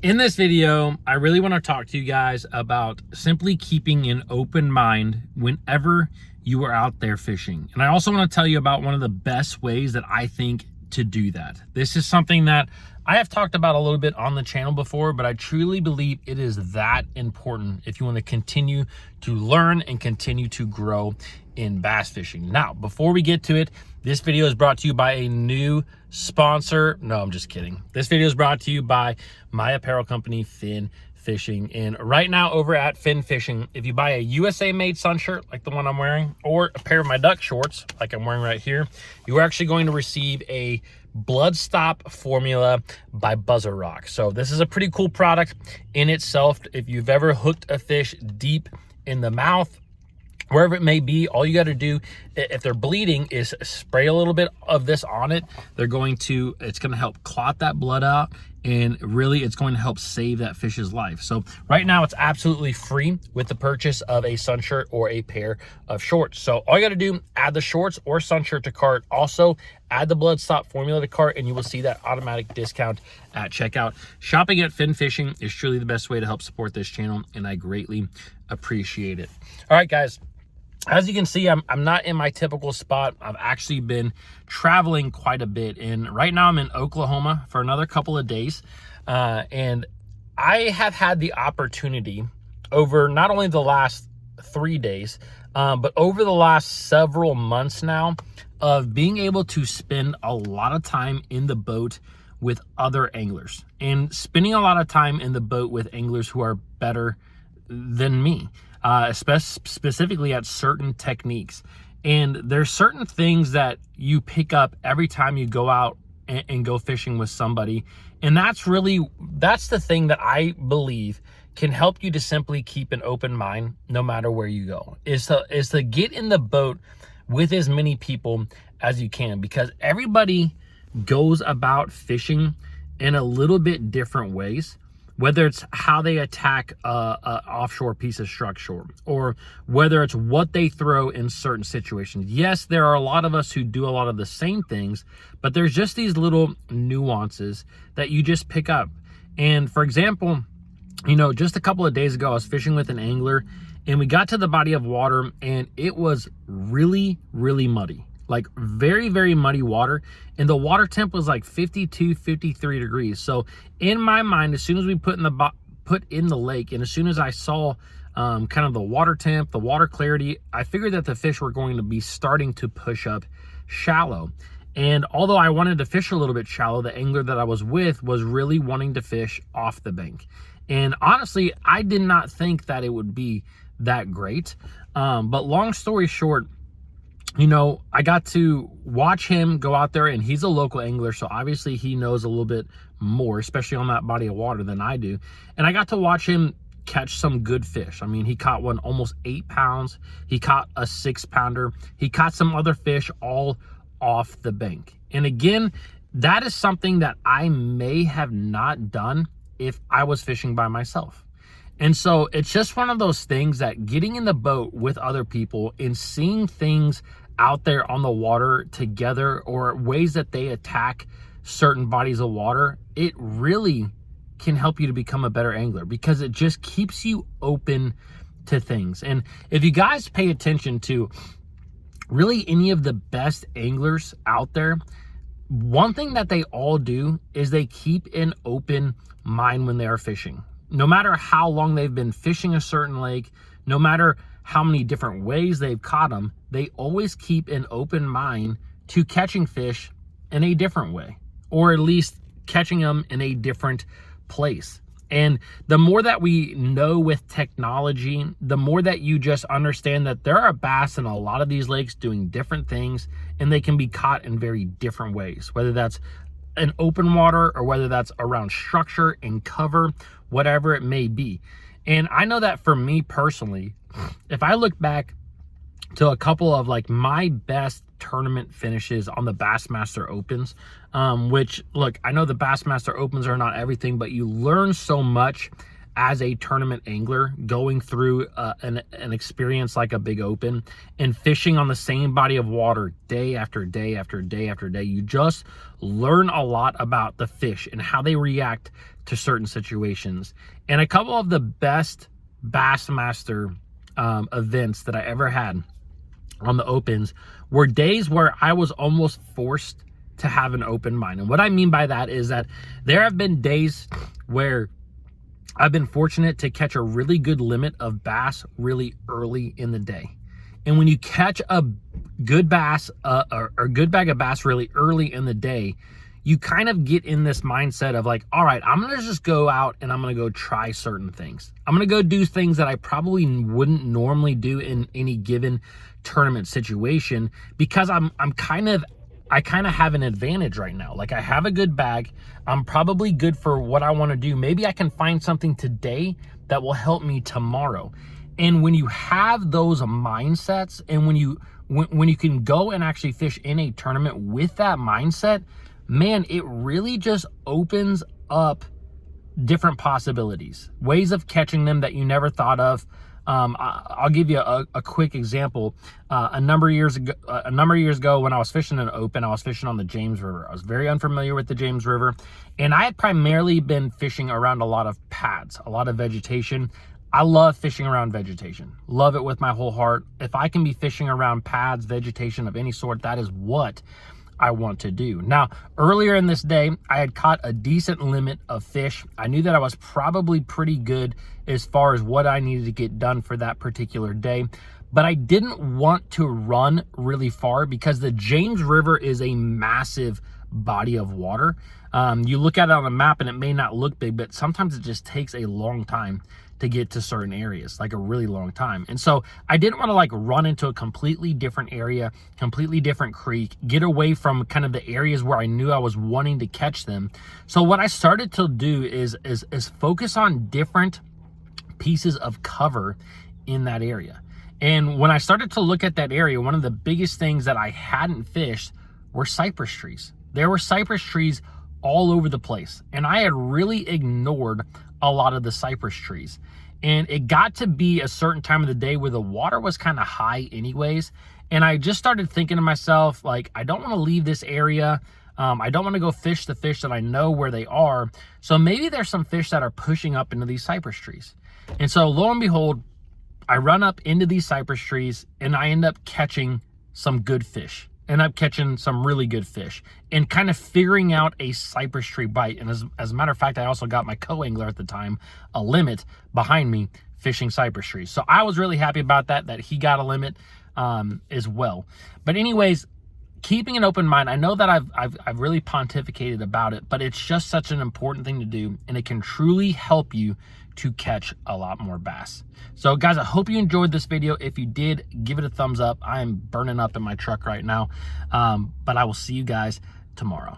In this video, I really want to talk to you guys about simply keeping an open mind whenever you are out there fishing. And I also want to tell you about one of the best ways that I think to do that. This is something that I have talked about a little bit on the channel before, but I truly believe it is that important if you want to continue to learn and continue to grow in bass fishing. Now, before we get to it, this video is brought to you by a new sponsor. No, I'm just kidding. This video is brought to you by my apparel company, Fin Fishing. And right now over at Fin Fishing, if you buy a USA made sun shirt like the one I'm wearing, or a pair of my duck shorts like I'm wearing right here, you are actually going to receive a blood stop formula by Buzzer Rock. So this is a pretty cool product in itself. If you've ever hooked a fish deep in the mouth, wherever it may be, all you got to do, if they're bleeding, is spray a little bit of this on it. It's going to help clot that blood out, and really it's going to help save that fish's life. So right now it's absolutely free with the purchase of a sun shirt or a pair of shorts. So all you got to do, add the shorts or sun shirt to cart. Also add the blood stop formula to cart, and you will see that automatic discount at checkout. Shopping at Fin Fishing is truly the best way to help support this channel, and I greatly appreciate it. All right, guys. As you can see, I'm not in my typical spot. I've actually been traveling quite a bit, and right now I'm in Oklahoma for another couple of days. And I have had the opportunity over not only the last 3 days, but over the last several months now, of being able to spend a lot of time in the boat with other anglers, and spending a lot of time in the boat with anglers who are better than me. Specifically at certain techniques. And there's certain things that you pick up every time you go out and go fishing with somebody. And that's the thing that I believe can help you to simply keep an open mind no matter where you go, is to get in the boat with as many people as you can, because everybody goes about fishing in a little bit different ways. Whether it's how they attack a offshore piece of structure, or whether it's what they throw in certain situations. Yes, there are a lot of us who do a lot of the same things, but there's just these little nuances that you just pick up. And for example, just a couple of days ago, I was fishing with an angler, and we got to the body of water, and it was really, really muddy. Like very, very muddy water, and the water temp was like 52, 53 degrees. So in my mind, as soon as we put in the lake, and as soon as I saw kind of the water temp, the water clarity, I figured that the fish were going to be starting to push up shallow. And although I wanted to fish a little bit shallow, the angler that I was with was really wanting to fish off the bank. And honestly, I did not think that it would be that great. But long story short, I got to watch him go out there, and he's a local angler, so obviously he knows a little bit more, especially on that body of water, than I do. And I got to watch him catch some good fish. I mean, he caught one almost 8 pounds. He caught a 6-pounder. He caught some other fish all off the bank. And again, that is something that I may have not done if I was fishing by myself. And so it's just one of those things that getting in the boat with other people and seeing things out there on the water together, or ways that they attack certain bodies of water, it really can help you to become a better angler, because it just keeps you open to things. And if you guys pay attention to really any of the best anglers out there, one thing that they all do is they keep an open mind when they are fishing. No matter how long they've been fishing a certain lake, no matter how many different ways they've caught them, they always keep an open mind to catching fish in a different way, or at least catching them in a different place. And the more that we know with technology, the more that you just understand that there are bass in a lot of these lakes doing different things, and they can be caught in very different ways, whether that's in open water or whether that's around structure and cover, whatever it may be. And I know that for me personally, if I look back to a couple of like my best tournament finishes on the Bassmaster Opens, which, look, I know the Bassmaster Opens are not everything, but you learn so much as a tournament angler, going through an experience like a big open and fishing on the same body of water day after day after day after day. You just learn a lot about the fish and how they react to certain situations. And a couple of the best Bassmaster events that I ever had on the opens were days where I was almost forced to have an open mind. And what I mean by that is that there have been days where I've been fortunate to catch a really good limit of bass really early in the day. And when you catch a good bass or a good bag of bass really early in the day, you kind of get in this mindset of like, all right, I'm gonna just go out and I'm gonna go try certain things. I'm gonna go do things that I probably wouldn't normally do in any given tournament situation, because I kind of have an advantage right now. Like, I have a good bag. I'm probably good for what I want to do. Maybe I can find something today that will help me tomorrow. And when you have those mindsets, and when you can go and actually fish in a tournament with that mindset, man, it really just opens up different possibilities, ways of catching them that you never thought of. I'll give you a quick example. A number of years ago, when I was fishing an open, I was fishing on the James River. I was very unfamiliar with the James River, and I had primarily been fishing around a lot of pads, a lot of vegetation. I love fishing around vegetation. Love it with my whole heart. If I can be fishing around pads, vegetation of any sort, that is what I want to do. Now, earlier in this day, I had caught a decent limit of fish. I knew that I was probably pretty good as far as what I needed to get done for that particular day, but I didn't want to run really far because the James River is a massive body of water. You look at it on a map and it may not look big, but sometimes it just takes a long time to get to certain areas, like a really long time. And so I didn't want to like run into a completely different area, completely different creek, get away from kind of the areas where I knew I was wanting to catch them. So what I started to do is focus on different pieces of cover in that area. And when I started to look at that area, one of the biggest things that I hadn't fished were cypress trees. There were cypress trees all over the place, and I had really ignored a lot of the cypress trees. And it got to be a certain time of the day where the water was kind of high anyways, and I just started thinking to myself, like, I don't want to leave this area. I don't want to go fish the fish that I know where they are. So maybe there's some fish that are pushing up into these cypress trees. And so lo and behold, I run up into these cypress trees and I end up catching some good fish. End up catching some really good fish and kind of figuring out a cypress tree bite. And as a matter of fact, I also got my co-angler at the time, a limit behind me, fishing cypress trees. So I was really happy about that he got a limit as well. But anyways, keeping an open mind, I know that I've really pontificated about it, but it's just such an important thing to do, and it can truly help you to catch a lot more bass. So guys, I hope you enjoyed this video. If you did, give it a thumbs up. I am burning up in my truck right now, but I will see you guys tomorrow.